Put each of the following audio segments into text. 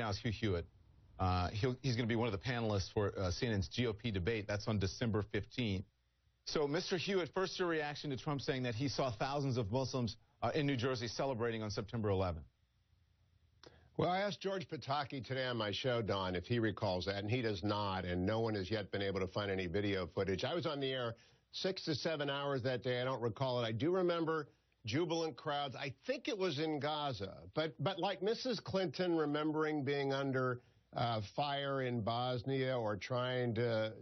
now is Hugh Hewitt. He's going to be one of the panelists for CNN's GOP debate. That's on December 15th. So, Mr. Hewitt, first your reaction to Trump saying that he saw thousands of Muslims in New Jersey celebrating on September 11th. Well, I asked George Pataki today on my show, Don, if he recalls that, and he does not, and no one has yet been able to find any video footage. I was on the air 6 to 7 hours that day. I don't recall it. I do remember jubilant crowds. I think it was in Gaza, but like Mrs. Clinton remembering being under fire in Bosnia or trying to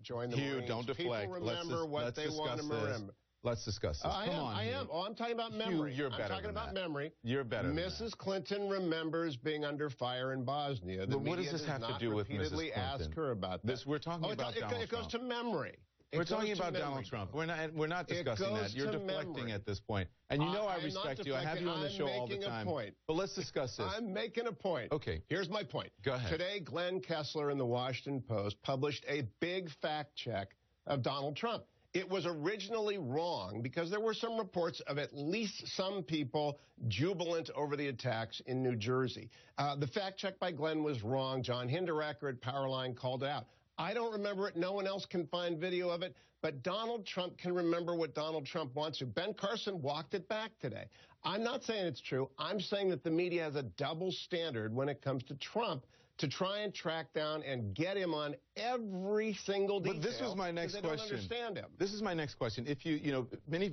join the Marines. Don't deflect. People remember what they want to remember. Let's discuss this. I am. Oh, I'm talking about memory. You're better. I'm talking about memory. You're better. Mrs. Clinton remembers being under fire in Bosnia. But what does this have to do with Mrs. Clinton? Ask her about that. We're talking about Donald Trump. It goes to memory. We're talking about Donald Trump. We're not discussing that. You're deflecting at this point. And you know I respect you. I have you on the show all the time. But let's discuss this. I'm making a point. Okay. Here's my point. Go ahead. Today, Glenn Kessler in the Washington Post published a big fact check of Donald Trump. It was originally wrong because there were some reports of at least some people jubilant over the attacks in New Jersey. The fact check by Glenn was wrong. John Hinderaker at Powerline called it out. I don't remember it. No one else can find video of it. But Donald Trump can remember what Donald Trump wants to. Ben Carson walked it back today. I'm not saying it's true. I'm saying that the media has a double standard when it comes to Trump to try and track down and get him on every single detail. But this was my next question. Don't understand him. This is my next question. If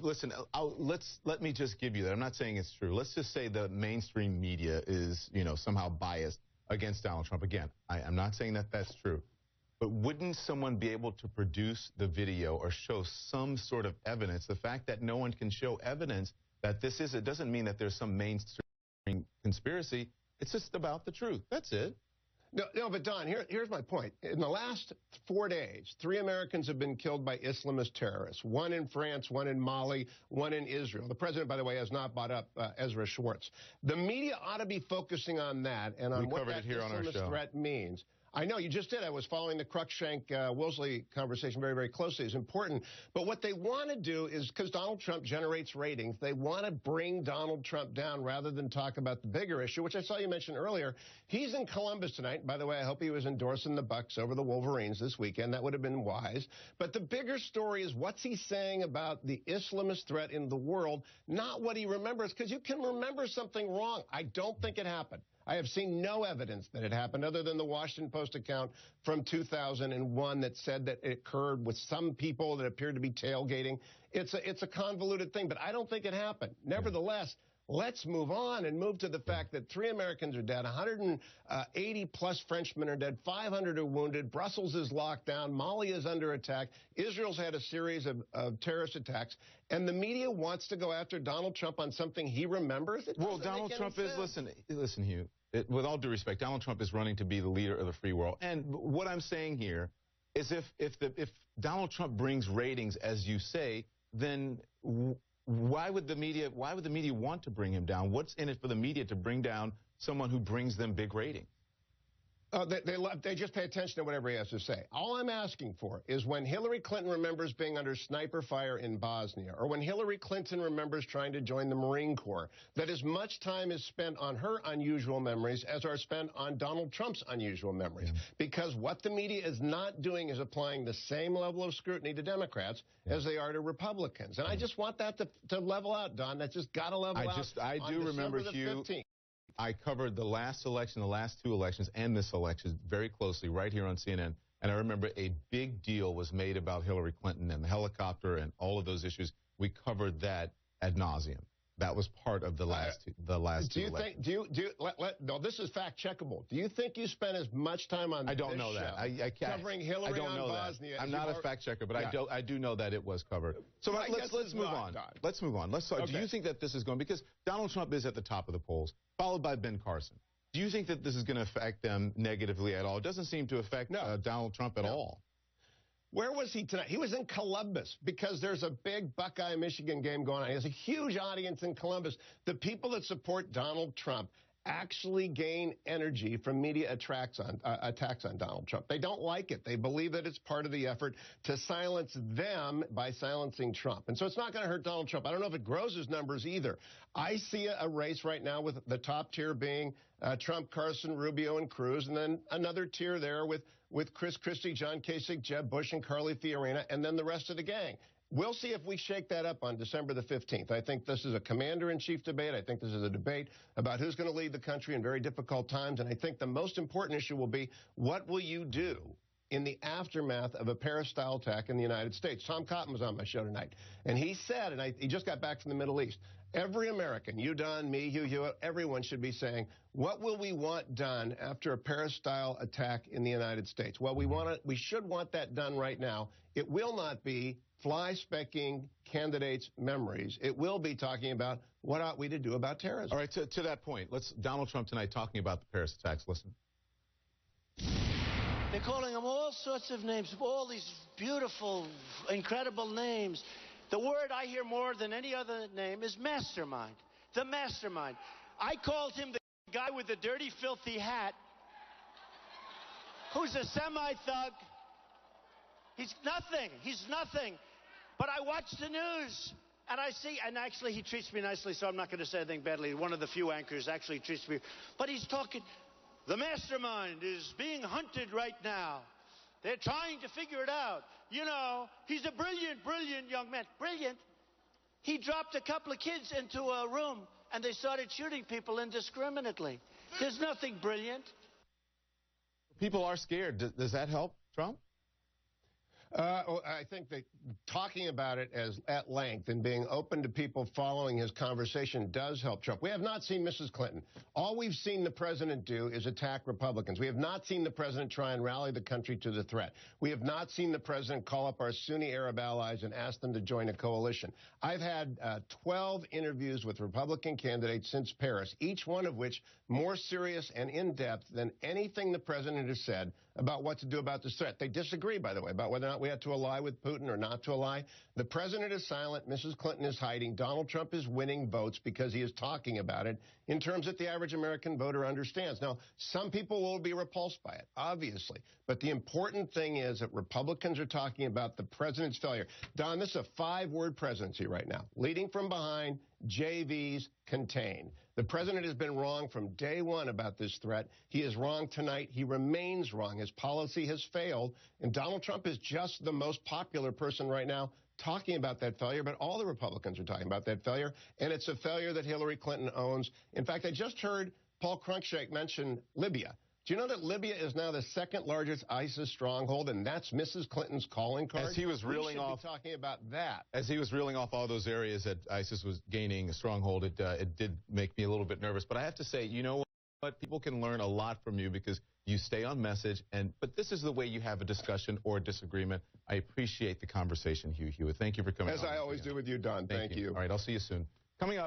listen, let me just give you that. I'm not saying it's true. Let's just say the mainstream media is, somehow biased against Donald Trump. Again, I'm not saying that that's true. But wouldn't someone be able to produce the video or show some sort of evidence? The fact that no one can show evidence that it doesn't mean that there's some mainstream conspiracy. It's just about the truth. That's it. No, but Don, here's my point. In the last 4 days, 3 Americans have been killed by Islamist terrorists. 1 in France, 1 in Mali, 1 in Israel. The president, by the way, has not bought up Ezra Schwartz. The media ought to be focusing on that and on what that Islamist threat means. I know, you just did. I was following the Cruikshank-Woolsey conversation very, very closely. It's important. But what they want to do is, because Donald Trump generates ratings, they want to bring Donald Trump down rather than talk about the bigger issue, which I saw you mention earlier. He's in Columbus tonight. By the way, I hope he was endorsing the Bucks over the Wolverines this weekend. That would have been wise. But the bigger story is what's he saying about the Islamist threat in the world, not what he remembers, because you can remember something wrong. I don't think it happened. I have seen no evidence that it happened other than the Washington Post account from 2001 that said that it occurred with some people that appeared to be tailgating. It's a convoluted thing, but I don't think it happened. Nevertheless, let's move on and move to the fact that 3 Americans are dead, 180-plus Frenchmen are dead, 500 are wounded, Brussels is locked down, Mali is under attack, Israel's had a series of terrorist attacks, and the media wants to go after Donald Trump on something he remembers? Well, Donald Trump is, listen, Hugh, with all due respect, Donald Trump is running to be the leader of the free world. And what I'm saying here is if Donald Trump brings ratings, as you say, then why would the media want to bring him down? What's in it for the media to bring down someone who brings them big ratings? They just pay attention to whatever he has to say. All I'm asking for is when Hillary Clinton remembers being under sniper fire in Bosnia, or when Hillary Clinton remembers trying to join the Marine Corps, that as much time is spent on her unusual memories as are spent on Donald Trump's unusual memories. Yeah. Because what the media is not doing is applying the same level of scrutiny to Democrats as they are to Republicans. And I just want that to level out, Don. That's just got to level out. I do remember, Hugh. 15th. I covered the last election, the last 2 elections, and this election very closely right here on CNN. And I remember a big deal was made about Hillary Clinton and the helicopter and all of those issues. We covered that ad nauseum. That was part of the last two elections. No, this is fact checkable. Do you think you spent as much time on I don't know that. I can't, covering Hillary I don't know on that. Bosnia? I'm not a fact checker, but yeah. I do know that it was covered. So let's move on. Let's move on. Let's talk. Okay. Do you think that this is going, because Donald Trump is at the top of the polls, followed by Ben Carson. Do you think that this is going to affect them negatively at all? It doesn't seem to affect Donald Trump at all. Where was he tonight? He was in Columbus because there's a big Buckeye-Michigan game going on. He has a huge audience in Columbus. The people that support Donald Trump actually gain energy from media attacks on Donald Trump. They don't like it. They believe that it's part of the effort to silence them by silencing Trump. And so it's not going to hurt Donald Trump. I don't know if it grows his numbers either. I see a race right now with the top tier being Trump, Carson, Rubio, and Cruz, and then another tier there with Chris Christie, John Kasich, Jeb Bush, and Carly Fiorina, and then the rest of the gang. We'll see if we shake that up on December the 15th. I think this is a commander-in-chief debate. I think this is a debate about who's going to lead the country in very difficult times. And I think the most important issue will be, what will you do in the aftermath of a Paris-style attack in the United States? Tom Cotton was on my show tonight, and he said, and he just got back from the Middle East, every American, you, Don, me, Hugh Hewitt, everyone should be saying, what will we want done after a Paris-style attack in the United States? Well, we should want that done right now. It will not be fly-specking candidates' memories. It will be talking about what ought we to do about terrorism. All right, to that point, Donald Trump tonight talking about the Paris attacks. Listen. They're calling them all sorts of names, all these beautiful, incredible names. The word I hear more than any other name is mastermind. The mastermind. I called him the guy with the dirty, filthy hat, who's a semi-thug. He's nothing. He's nothing. But I watch the news, and I see, and actually he treats me nicely, so I'm not going to say anything badly. One of the few anchors actually treats me. But he's talking, the mastermind is being hunted right now. They're trying to figure it out. You know, he's a brilliant, brilliant young man. Brilliant. He dropped a couple of kids into a room, and they started shooting people indiscriminately. There's nothing brilliant. People are scared. Does that help Trump? I think that talking about it at length and being open to people following his conversation does help Trump. We have not seen Mrs. Clinton. All we've seen the president do is attack Republicans. We have not seen the president try and rally the country to the threat. We have not seen the president call up our Sunni Arab allies and ask them to join a coalition. I've had 12 interviews with Republican candidates since Paris, each one of which more serious and in-depth than anything the president has said about what to do about this threat. They disagree, by the way, about whether or not we have to ally with Putin or not to ally. The president is silent. Mrs. Clinton is hiding. Donald Trump is winning votes because he is talking about it in terms that the average American voter understands. Now, some people will be repulsed by it, obviously. But the important thing is that Republicans are talking about the president's failure. Don, this is a 5-word presidency right now. Leading from behind, JVs, contain. The president has been wrong from day one about this threat. He is wrong tonight. He remains wrong. His policy has failed. And Donald Trump is just the most popular person right now talking about that failure, but all the Republicans are talking about that failure, and it's a failure that Hillary Clinton owns. In fact, I just heard Paul Cruikshank mention Libya. Do you know that Libya is now the second largest ISIS stronghold, and that's Mrs. Clinton's calling card? As he was reeling off, talking about that. As he was reeling off all those areas that ISIS was gaining a stronghold, it did make me a little bit nervous. But I have to say, you know what? People can learn a lot from you because you stay on message. But this is the way you have a discussion or a disagreement. I appreciate the conversation, Hugh Hewitt. Thank you for coming on. As I always do with you, Don. Thank you. All right, I'll see you soon. Coming up.